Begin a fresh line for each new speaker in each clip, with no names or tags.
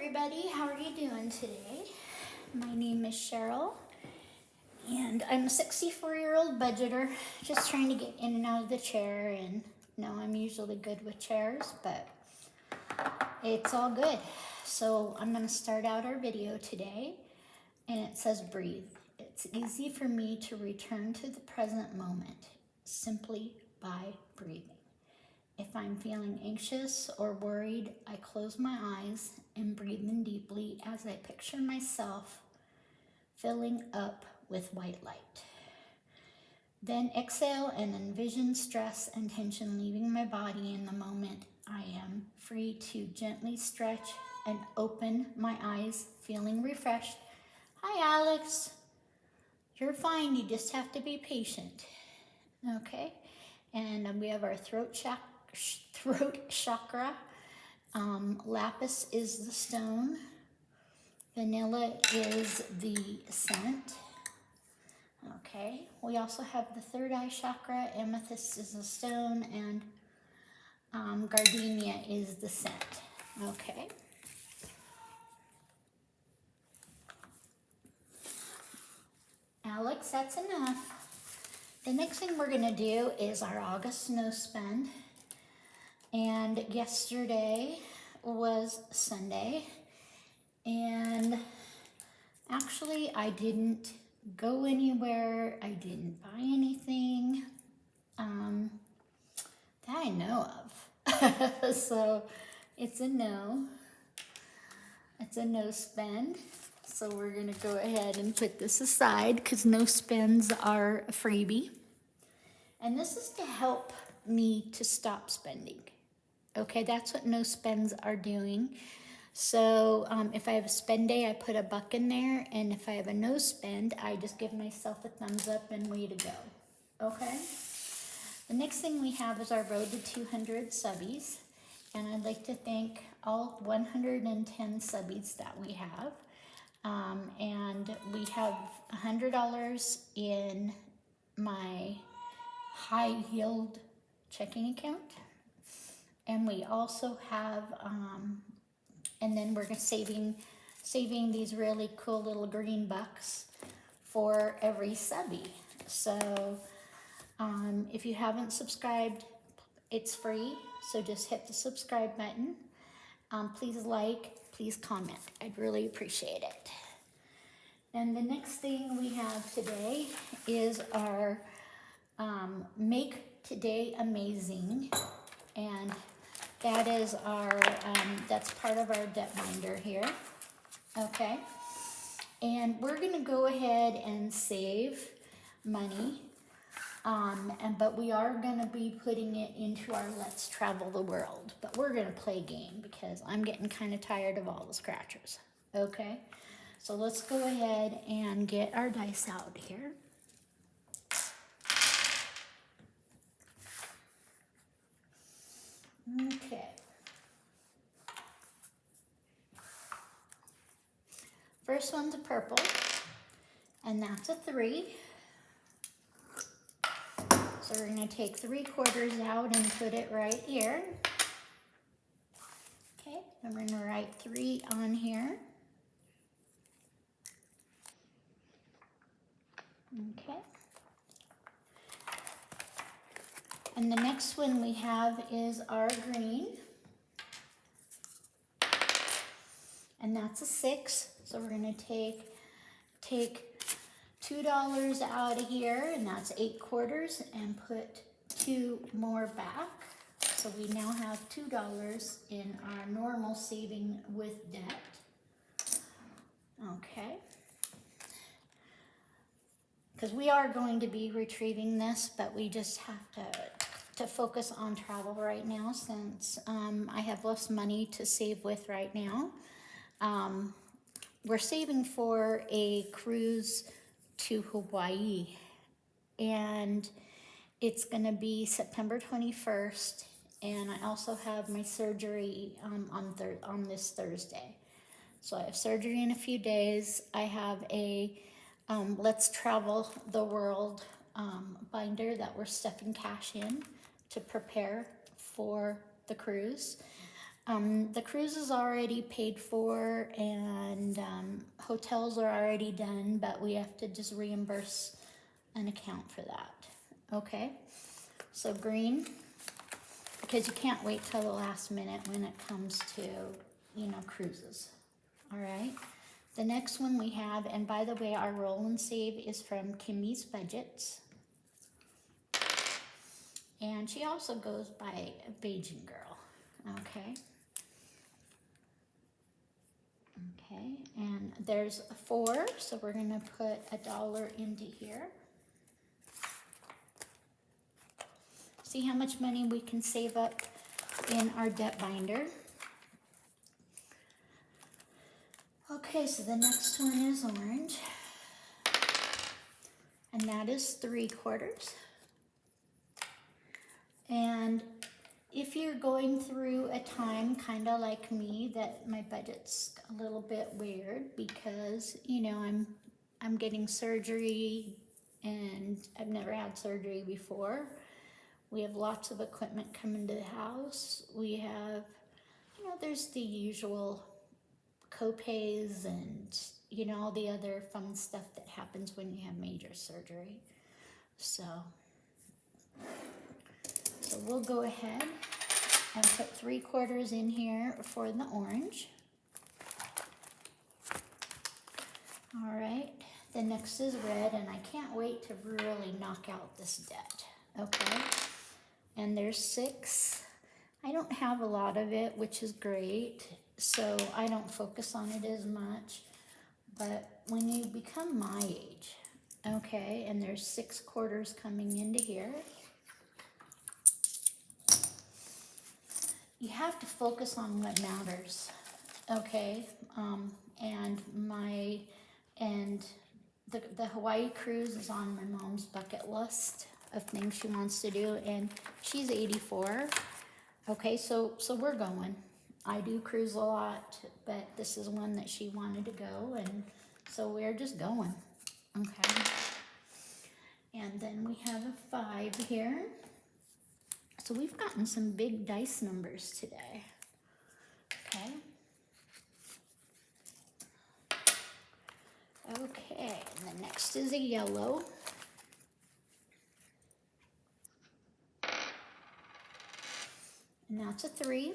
everybody, how are you doing today? My name is Cheryl and I'm a 64-year-old budgeter just trying to get in and out of the chair, and no, I'm usually good with chairs, but it's all good. So I'm going to start out our video today, and it says breathe. It's easy for me to return to the present moment simply by breathing. If I'm feeling anxious or worried, I close my eyes and breathe in deeply as I picture myself filling up with white light. Then exhale and envision stress and tension leaving my body in the moment. I am free to gently stretch and open my eyes, feeling refreshed. Hi, Alex. You're fine. You just have to be patient. Okay. And we have our throat chakra. Lapis is the stone. Vanilla is the scent. Okay. We also have the third eye chakra. Amethyst is the stone, and gardenia is the scent. Okay. Alex, that's enough. The next thing we're going to do is our August no spend. And yesterday was Sunday. And actually, I didn't go anywhere. I didn't buy anything that I know of. So it's a no. It's a no spend. So we're going to go ahead and put this aside because no spends are a freebie. And this is to help me to stop spending. Okay, that's what no spends are doing. So if I have a spend day, I put $1 in there. And if I have a no spend, I just give myself a thumbs up and way to go. Okay? The next thing we have is our Road to 200 subbies. And I'd like to thank all 110 subbies that we have. And we have $100 in my high yield checking account. And we also have, and then we're saving these really cool little green bucks for every subby. So if you haven't subscribed, it's free. So just hit the subscribe button. Please like, please comment. I'd really appreciate it. And the next thing we have today is our Make Today Amazing. And that is our, that's part of our debt binder here. Okay. And we're going to go ahead and save money. But we are going to be putting it into our Let's Travel the World. But we're going to play a game because I'm getting kind of tired of all the scratchers. Okay. So let's go ahead and get our dice out here. Okay. First one's a purple, and that's a 3. So we're going to take 3/4 out and put it right here. Okay, and we're going to write 3 on here. Okay. And the next one we have is our green. And that's a 6. So we're going to take $2 out of here, and that's 8/4, and put 2 more back. So we now have $2 in our normal saving with debt. Okay. Because we are going to be retrieving this, but we just have to focus on travel right now since I have less money to save with right now. We're saving for a cruise to Hawaii, and it's going to be September 21st, and I also have my surgery on this Thursday. So I have surgery in a few days. I have a Let's Travel the World binder that we're stuffing cash in to prepare for the cruise. The cruise is already paid for and hotels are already done, but we have to just reimburse an account for that. Okay, so green, because you can't wait till the last minute when it comes to, you know, cruises. All right, the next one we have, and by the way, our roll and save is from Kimmy's Budgets. And she also goes by Beijing Girl. Okay. Okay, and there's 4, so we're gonna put $1 into here. See how much money we can save up in our debt binder. Okay, so the next one is orange, and that is 3/4. And if you're going through a time kind of like me that my budget's a little bit weird because, you know, I'm getting surgery and I've never had surgery before. We have lots of equipment coming to the house. We have, you know, there's the usual co-pays and, you know, all the other fun stuff that happens when you have major surgery. So we'll go ahead and put 3/4 in here for the orange. All right, the next is red, and I can't wait to really knock out this debt. Okay, and there's 6. I don't have a lot of it, which is great, so I don't focus on it as much. But when you become my age, okay, and there's 6/4 coming into here, you have to focus on what matters, okay? And the Hawaii cruise is on my mom's bucket list of things she wants to do, and she's 84. Okay, so we're going. I do cruise a lot, but this is one that she wanted to go, and so we're just going. Okay. And then we have a 5 here. So we've gotten some big dice numbers today. Okay. Okay, and the next is a yellow. And that's a 3.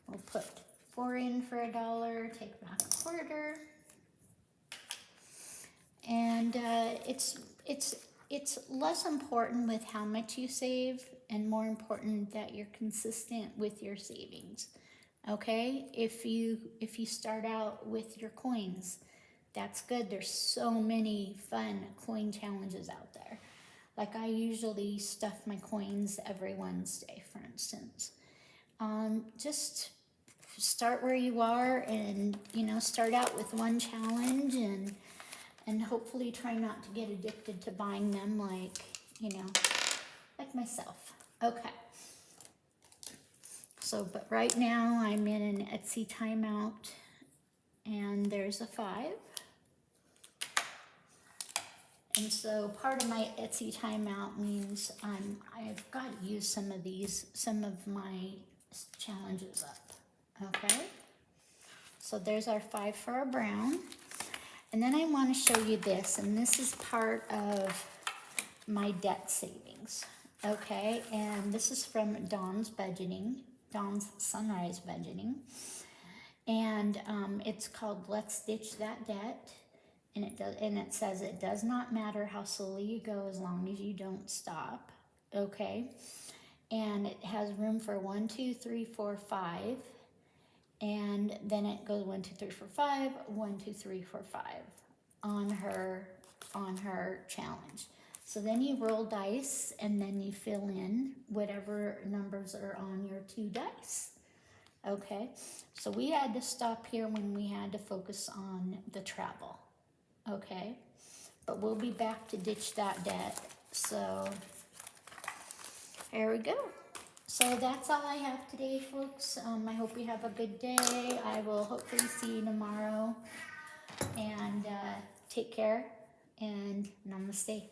We'll put 4 in for $1, take back 1/4. And it's less important with how much you save and more important that you're consistent with your savings. Okay, if you start out with your coins, that's good. There's so many fun coin challenges out there. Like I usually stuff my coins every Wednesday, for instance. Just start where you are, and you know, start out with one challenge, and hopefully try not to get addicted to buying them, like, you know, like myself. Okay. So, but right now I'm in an Etsy timeout, and there's a 5. And so part of my Etsy timeout means I've got to use some of my challenges up. Okay. So there's our 5 for our brown. And then I want to show you this, and this is part of my debt savings. Okay, and this is from Dawn's Sunrise Budgeting. And it's called Let's Ditch That Debt. And it says it does not matter how slowly you go as long as you don't stop. Okay. And it has room for 1, 2, 3, 4, 5. And then it goes 1, 2, 3, 4, 5, 1, 2, 3, 4, 5 on her challenge. So then you roll dice, and then you fill in whatever numbers are on your 2 dice. Okay, so we had to stop here when we had to focus on the travel. Okay, but we'll be back to ditch that debt. So there we go. So that's all I have today, folks. I hope you have a good day. I will hopefully see you tomorrow. And take care, and namaste.